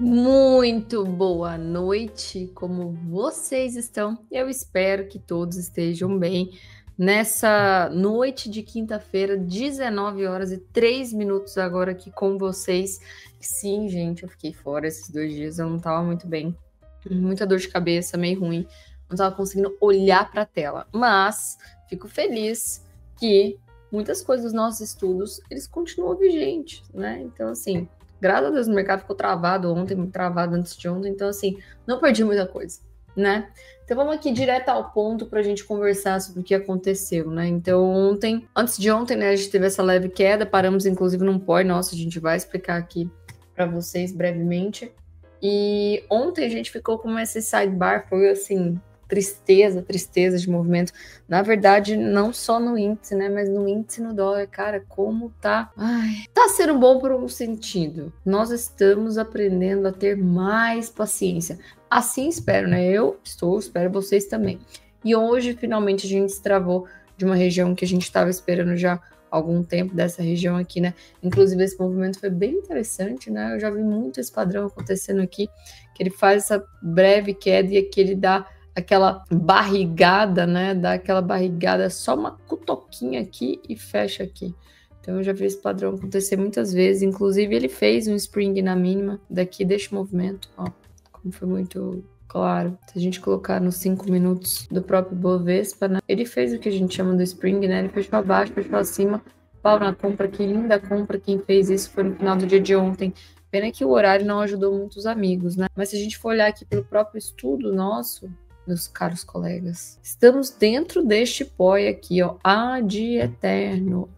Muito boa noite, como vocês estão? Eu espero que todos estejam bem nessa noite de quinta-feira, 19 horas e 3 minutos agora aqui com vocês. Sim, gente, eu fiquei fora esses 2 dias, eu não tava muito bem, muita dor de cabeça, meio ruim, não tava conseguindo olhar para a tela, mas fico feliz que muitas coisas dos nossos estudos, eles continuam vigentes, né? Então, assim, graças a Deus, o mercado ficou travado ontem, muito travado antes de ontem, então assim, não perdi muita coisa, né? Então vamos aqui direto ao ponto para a gente conversar sobre o que aconteceu, né? Então ontem, antes de ontem, né, a gente teve essa leve queda, paramos inclusive num pó, nossa, a gente vai explicar aqui para vocês brevemente. E ontem a gente ficou com esse sidebar, foi assim, tristeza de movimento. Na verdade, não só no índice, né? Mas no índice no dólar, cara, como tá. Ai, tá sendo bom por um sentido. Nós estamos aprendendo a ter mais paciência. Assim espero, né? Espero vocês também. E hoje, finalmente, a gente destravou de uma região que a gente estava esperando já há algum tempo, dessa região aqui, né? Inclusive, esse movimento foi bem interessante, né? Eu já vi muito esse padrão acontecendo aqui, que ele faz essa breve queda e aqui ele dá aquela barrigada, né? Dá aquela barrigada, só uma cutoquinha aqui e fecha aqui. Então eu já vi esse padrão acontecer muitas vezes. Inclusive ele fez um spring na mínima daqui deste movimento, ó, como foi muito claro. Se a gente colocar nos 5 minutos do próprio Bovespa, né? Ele fez o que a gente chama do spring, né? Ele fechou abaixo, fechou acima, pau na compra, que linda compra. Quem fez isso foi no final do dia de ontem. Pena que o horário não ajudou muitos amigos, né? Mas se a gente for olhar aqui pelo próprio estudo nosso, meus caros colegas, estamos dentro deste POI aqui, ó, ad eterno.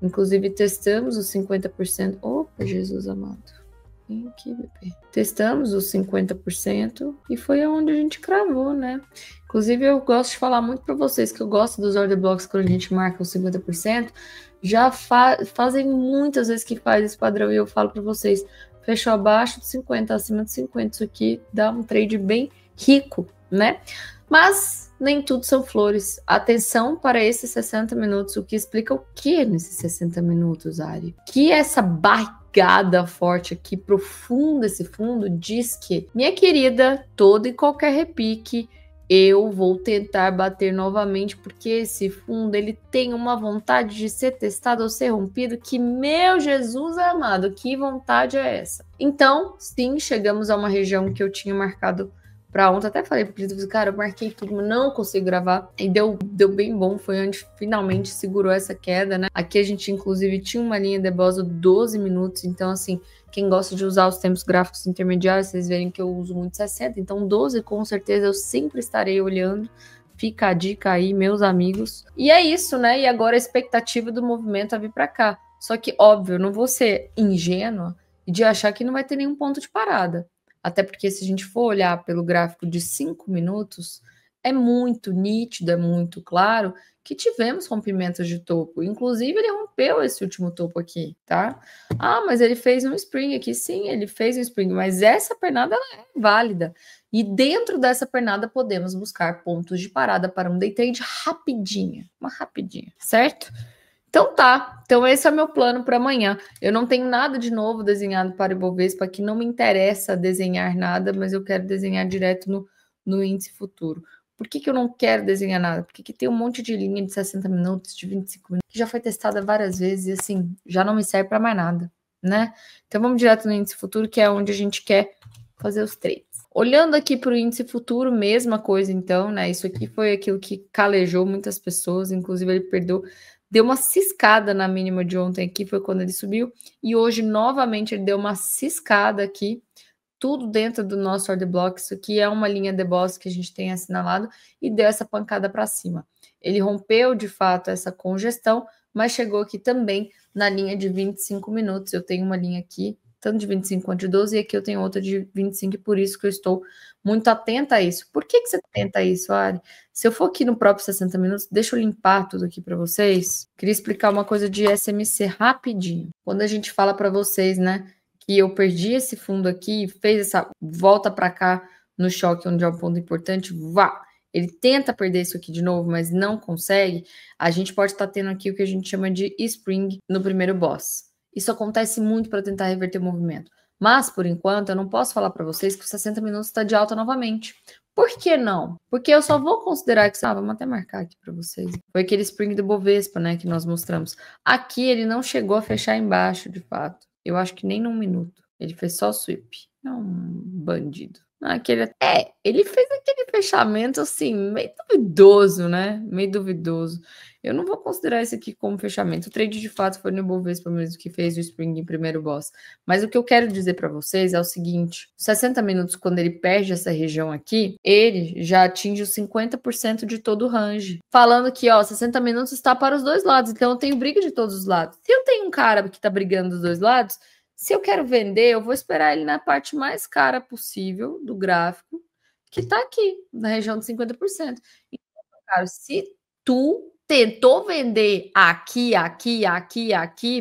Inclusive, testamos os 50%. Opa, Jesus amado. Vem aqui, bebê. Testamos os 50% e foi aonde a gente cravou, né? Inclusive, eu gosto de falar muito para vocês que eu gosto dos order blocks quando a gente marca os 50%. Já fazem muitas vezes que faz esse padrão e eu falo para vocês, fechou abaixo de 50, acima de 50, isso aqui dá um trade bem rico, né? Mas nem tudo são flores. Atenção para esses 60 minutos. O que explica o que nesses 60 minutos, Ari? Que essa barrigada forte aqui, profunda esse fundo, diz que, minha querida, todo e qualquer repique, eu vou tentar bater novamente, porque esse fundo, ele tem uma vontade de ser testado ou ser rompido, que, meu Jesus amado, que vontade é essa? Então, sim, chegamos a uma região que eu tinha marcado para ontem, até falei pro Pedro, cara, eu marquei tudo, mas não consigo gravar, e deu bem bom, foi onde finalmente segurou essa queda, né? Aqui a gente, inclusive, tinha uma linha de Boswell 12 minutos, então, assim, quem gosta de usar os tempos gráficos intermediários, vocês verem que eu uso muito 60, então 12, com certeza, eu sempre estarei olhando. Fica a dica aí, meus amigos. E é isso, né? E agora a expectativa do movimento é vir para cá. Só que, óbvio, eu não vou ser ingênua de achar que não vai ter nenhum ponto de parada. Até porque se a gente for olhar pelo gráfico de 5 minutos, é muito nítido, é muito claro que tivemos rompimentos de topo. Inclusive, ele rompeu esse último topo aqui, tá? Ah, mas ele fez um spring aqui. Sim, ele fez um spring, mas essa pernada ela é válida. E dentro dessa pernada podemos buscar pontos de parada para um day trade rapidinha, uma rapidinha, certo? Então tá, então esse é o meu plano para amanhã. Eu não tenho nada de novo desenhado para o Ibovespa, aqui não me interessa desenhar nada, mas eu quero desenhar direto no índice futuro. Por que eu não quero desenhar nada? Porque tem um monte de linha de 60 minutos, de 25 minutos, que já foi testada várias vezes e assim, já não me serve para mais nada, né? Então vamos direto no índice futuro, que é onde a gente quer fazer os trades. Olhando aqui para o índice futuro, mesma coisa então, né? Isso aqui foi aquilo que calejou muitas pessoas, inclusive ele deu uma ciscada na mínima de ontem aqui, foi quando ele subiu, e hoje novamente ele deu uma ciscada aqui, tudo dentro do nosso order block, isso aqui é uma linha de boss que a gente tem assinalado, e deu essa pancada para cima. Ele rompeu, de fato, essa congestão, mas chegou aqui também na linha de 25 minutos, eu tenho uma linha aqui, tanto de 25 quanto de 12, e aqui eu tenho outra de 25, e por isso que eu estou muito atenta a isso. Por que você está atenta a isso, Ari? Se eu for aqui no próprio 60 minutos, deixa eu limpar tudo aqui para vocês. Queria explicar uma coisa de SMC rapidinho. Quando a gente fala para vocês, né, que eu perdi esse fundo aqui, fez essa volta para cá no choque, onde é um ponto importante, vá! Ele tenta perder isso aqui de novo, mas não consegue. A gente pode estar tendo aqui o que a gente chama de spring no primeiro boss. Isso acontece muito para tentar reverter o movimento. Mas, por enquanto, eu não posso falar para vocês que os 60 minutos está de alta novamente. Por que não? Porque eu só vou considerar que... vamos até marcar aqui para vocês. Foi aquele spring do Bovespa, né, que nós mostramos. Aqui ele não chegou a fechar embaixo, de fato. Eu acho que nem num minuto. Ele fez só sweep. É um bandido. Ele fez aquele fechamento assim, meio duvidoso, né? Meio duvidoso. Eu não vou considerar esse aqui como fechamento. O trade de fato foi no Bovespa mesmo que fez o spring em primeiro boss. Mas o que eu quero dizer para vocês é o seguinte: 60 minutos, quando ele perde essa região aqui, ele já atinge os 50% de todo o range. Falando que, 60 minutos está para os dois lados. Então eu tenho briga de todos os lados. Se eu tenho um cara que está brigando dos dois lados, se eu quero vender, eu vou esperar ele na parte mais cara possível do gráfico, que está aqui, na região de 50%. Então, cara, se tu tentou vender aqui,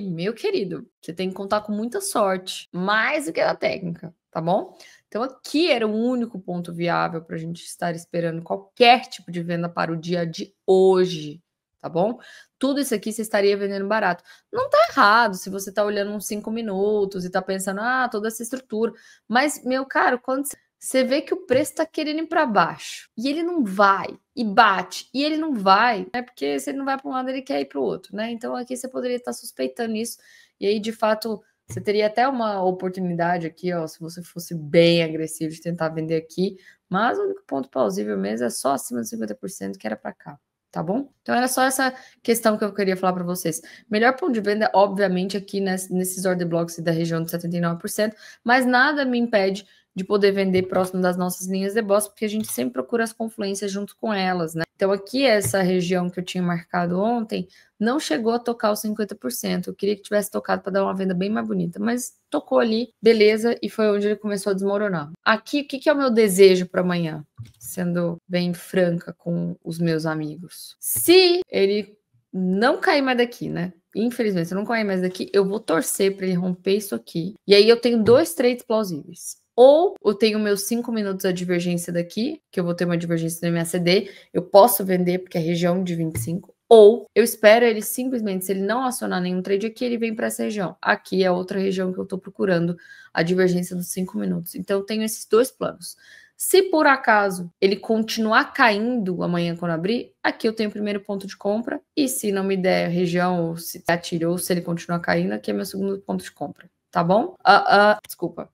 meu querido, você tem que contar com muita sorte, mais do que a técnica, tá bom? Então, aqui era o único ponto viável para a gente estar esperando qualquer tipo de venda para o dia de hoje, tá bom? Tudo isso aqui você estaria vendendo barato. Não tá errado se você tá olhando uns 5 minutos e tá pensando, toda essa estrutura. Mas, meu caro, quando você vê que o preço tá querendo ir para baixo e ele não vai, e bate, e ele não vai, né? Porque se ele não vai para um lado, ele quer ir para o outro, né? Então aqui você poderia estar suspeitando isso, e aí de fato você teria até uma oportunidade aqui, se você fosse bem agressivo de tentar vender aqui, mas o único ponto plausível mesmo é só acima de 50%, que era para cá. Tá bom? Então era só essa questão que eu queria falar para vocês. Melhor ponto de venda, obviamente, aqui nesses order blocks da região de 79%, mas nada me impede de poder vender próximo das nossas linhas de boss, porque a gente sempre procura as confluências junto com elas, né? Então aqui, essa região que eu tinha marcado ontem, não chegou a tocar os 50%. Eu queria que tivesse tocado para dar uma venda bem mais bonita, mas tocou ali, beleza, e foi onde ele começou a desmoronar. Aqui, o que é o meu desejo para amanhã? Sendo bem franca com os meus amigos. Se ele não cair mais daqui, né? Infelizmente, se não cair mais daqui, eu vou torcer para ele romper isso aqui. E aí eu tenho dois trades plausíveis. Ou eu tenho meus 5 minutos a divergência daqui, que eu vou ter uma divergência no MACD, eu posso vender porque é região de 25. Ou eu espero ele simplesmente, se ele não acionar nenhum trade aqui, ele vem para essa região. Aqui é outra região que eu estou procurando a divergência dos 5 minutos. Então eu tenho esses dois planos. Se por acaso ele continuar caindo amanhã quando abrir, aqui eu tenho o primeiro ponto de compra. E se não me der região, ou se atirou, ou se ele continuar caindo, aqui é meu segundo ponto de compra. Tá bom? Desculpa.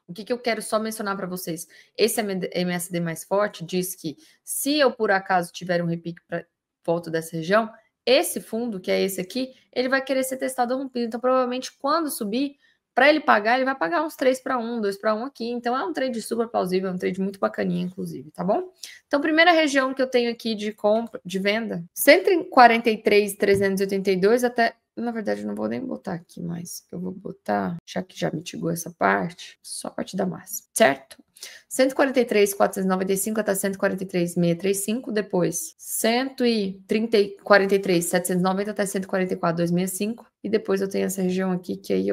O que eu quero só mencionar para vocês? Esse MACD mais forte diz que se eu por acaso tiver um repique para volta dessa região, esse fundo, que é esse aqui, ele vai querer ser testado rompido. Então, provavelmente, quando subir, para ele pagar, ele vai pagar uns 3 para 1, 2 para 1 aqui. Então, é um trade super plausível, é um trade muito bacaninha, inclusive, tá bom? Então, primeira região que eu tenho aqui de compra, de venda, 143,382 até... Na verdade, eu não vou nem botar aqui mais. Eu vou botar, já que já mitigou essa parte, só a parte da massa, certo? 143,495 até 143,635, depois 143,790 até 144,265, e depois eu tenho essa região aqui que aí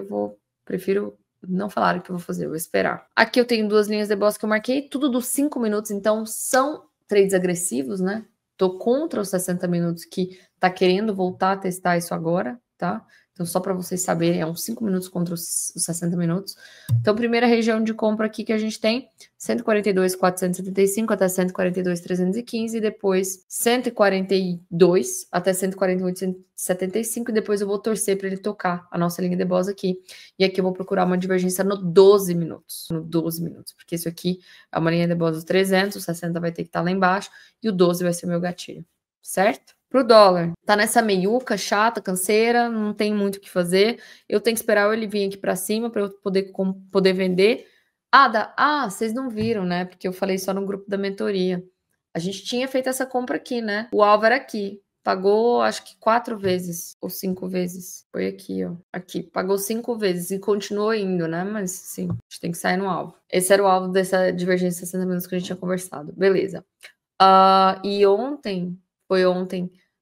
prefiro não falar o que eu vou fazer, eu vou esperar. Aqui eu tenho duas linhas de boss que eu marquei, tudo dos 5 minutos, então são trades agressivos, né? Tô contra os 60 minutos que tá querendo voltar a testar isso agora, tá? Então, só para vocês saberem, é uns 5 minutos contra os 60 minutos. Então, primeira região de compra aqui que a gente tem, 142,475 até 142,315, e depois 142 até 148,75, e depois eu vou torcer para ele tocar a nossa linha de boss aqui. E aqui eu vou procurar uma divergência no 12 minutos. No 12 minutos, porque isso aqui é uma linha de boss dos 300, o 60 vai ter que estar lá embaixo, e o 12 vai ser o meu gatilho, certo? Pro dólar, tá nessa meiuca chata, canseira, não tem muito o que fazer. Eu tenho que esperar ele vir aqui para cima para eu poder vender. Vocês não viram, né? Porque eu falei só no grupo da mentoria. A gente tinha feito essa compra aqui, né? O alvo era aqui. Pagou, acho que 4 vezes ou 5 vezes. Foi aqui, ó. Aqui. Pagou 5 vezes e continuou indo, né? Mas sim, a gente tem que sair no alvo. Esse era o alvo dessa divergência de 60 minutos que a gente tinha conversado. Beleza. E ontem,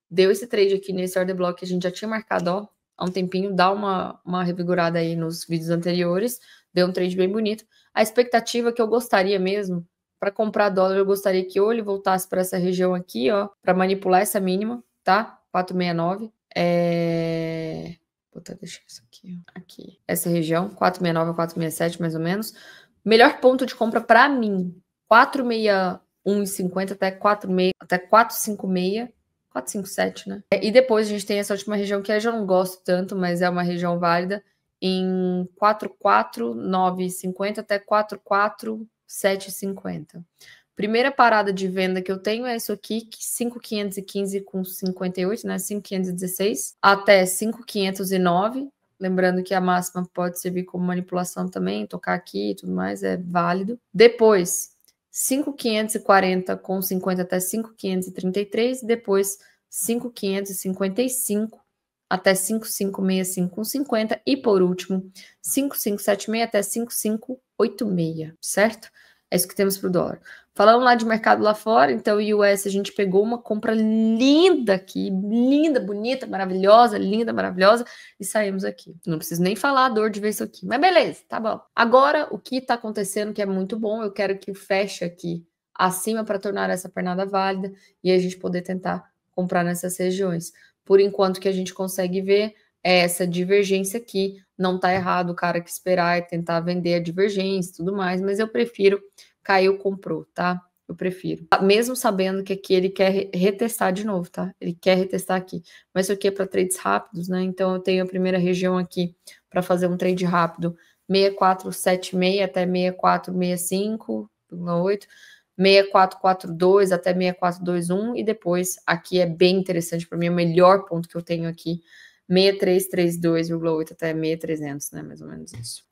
deu esse trade aqui nesse order block que a gente já tinha marcado, ó, há um tempinho, dá uma revigorada aí nos vídeos anteriores, deu um trade bem bonito. A expectativa que eu gostaria mesmo, para comprar dólar, eu gostaria que ou ele voltasse para essa região aqui, ó, para manipular essa mínima, tá? 469. Vou até deixar isso aqui, ó. Aqui. Essa região, 469 a 467, mais ou menos. Melhor ponto de compra para mim, 461,50 até 456, 457, né? E depois a gente tem essa última região que eu já não gosto tanto, mas é uma região válida, em 449,50 até 447,50. Primeira parada de venda que eu tenho é isso aqui, 5.515,58, né? 5.516 até 5.509. Lembrando que a máxima pode servir como manipulação também, tocar aqui e tudo mais, é válido. Depois, 5.540,50 até 5.533. Depois, 5.555 até 5.565,50. E por último, 5.576 até 5.586, certo? É isso que temos para o dólar. Falando lá de mercado lá fora, então o US a gente pegou uma compra linda aqui, linda, bonita, maravilhosa, linda, maravilhosa, e saímos aqui. Não preciso nem falar a dor de ver isso aqui, mas beleza, tá bom. Agora, o que tá acontecendo que é muito bom, eu quero que feche aqui acima para tornar essa pernada válida e a gente poder tentar comprar nessas regiões. Por enquanto, o que a gente consegue ver é essa divergência aqui. Não tá errado o cara que esperar e tentar vender a divergência e tudo mais, mas eu prefiro caiu, comprou, tá? Eu prefiro. Mesmo sabendo que aqui ele quer retestar de novo, tá? Ele quer retestar aqui. Mas isso aqui é para trades rápidos, né? Então eu tenho a primeira região aqui para fazer um trade rápido, 6476 até 6465,8, 6442 até 6421 e depois aqui é bem interessante para mim, é o melhor ponto que eu tenho aqui, 6332,8 até 6300, né? Mais ou menos isso.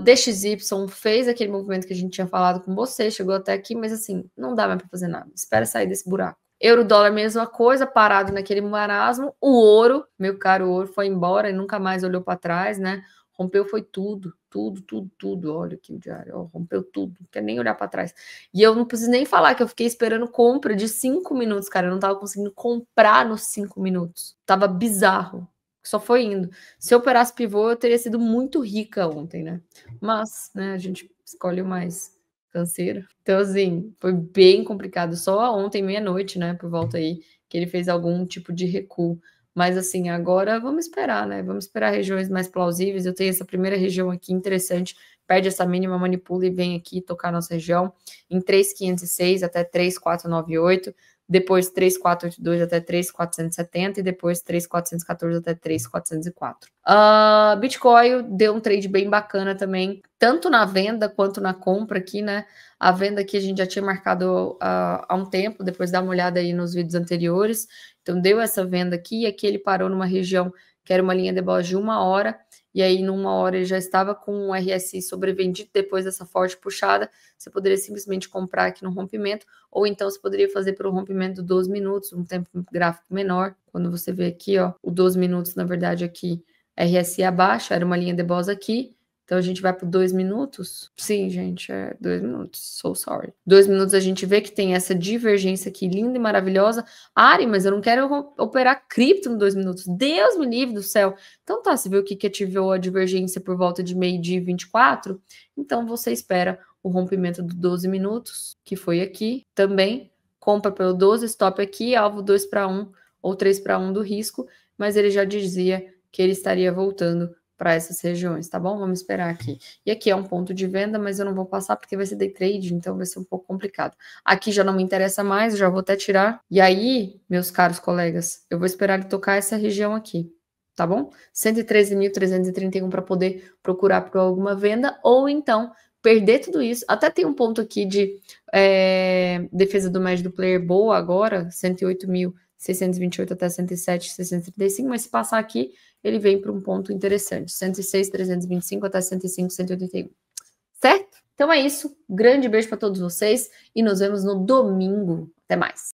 DXY fez aquele movimento que a gente tinha falado com você, chegou até aqui, mas assim, não dá mais para fazer nada. Espera sair desse buraco. Euro-dólar, mesma coisa, parado naquele marasmo. O ouro, meu caro ouro, foi embora e nunca mais olhou para trás, né? Rompeu foi tudo. Olha aqui o diário, ó, rompeu tudo, não quer nem olhar para trás. E eu não preciso nem falar que eu fiquei esperando compra de 5 minutos, cara. Eu não tava conseguindo comprar nos 5 minutos. Tava bizarro. Só foi indo. Se eu operasse pivô, eu teria sido muito rica ontem, né? Mas, né, a gente escolhe o mais canseiro. Então, assim, foi bem complicado. Só ontem, meia-noite, né, por volta aí, que ele fez algum tipo de recuo. Mas, assim, agora vamos esperar, né? Vamos esperar regiões mais plausíveis. Eu tenho essa primeira região aqui interessante. Perde essa mínima, manipula e vem aqui tocar nossa região em 3.506 até 3.498. Depois 3.482 até 3.470 e depois 3.414 até 3.404. Bitcoin deu um trade bem bacana também, tanto na venda quanto na compra aqui, né? A venda aqui a gente já tinha marcado há um tempo, depois dá uma olhada aí nos vídeos anteriores. Então deu essa venda aqui e aqui ele parou numa região que era uma linha de bola de 1 hora, e aí numa hora ele já estava com um RSI sobrevendido depois dessa forte puxada. Você poderia simplesmente comprar aqui no rompimento, ou então você poderia fazer pelo rompimento 12 minutos, um tempo gráfico menor. Quando você vê aqui, ó, o 12 minutos, na verdade, aqui, RSI abaixo, era uma linha de bola aqui. Então a gente vai para 2 minutos. Sim, gente, é 2 minutos. So sorry. 2 minutos a gente vê que tem essa divergência aqui linda e maravilhosa. Ari, mas eu não quero operar cripto no 2 minutos. Deus me livre do céu. Então tá, você viu que ativou a divergência por volta de meio-dia e 24? Então você espera o rompimento do 12 minutos, que foi aqui também. Compra pelo 12, stop aqui, alvo 2 para 1 ou 3 para 1 do risco, mas ele já dizia que ele estaria voltando para essas regiões, tá bom? Vamos esperar aqui. E aqui é um ponto de venda, mas eu não vou passar porque vai ser day trade, então vai ser um pouco complicado. Aqui já não me interessa mais, eu já vou até tirar. E aí, meus caros colegas, eu vou esperar ele tocar essa região aqui, tá bom? 113.331 para poder procurar por alguma venda, ou então perder tudo isso. Até tem um ponto aqui de defesa do médio do player boa agora, 108.628 até 107.635, mas se passar aqui, ele vem para um ponto interessante, 106.325 até 105.181. Certo? Então é isso. Grande beijo para todos vocês e nos vemos no domingo. Até mais.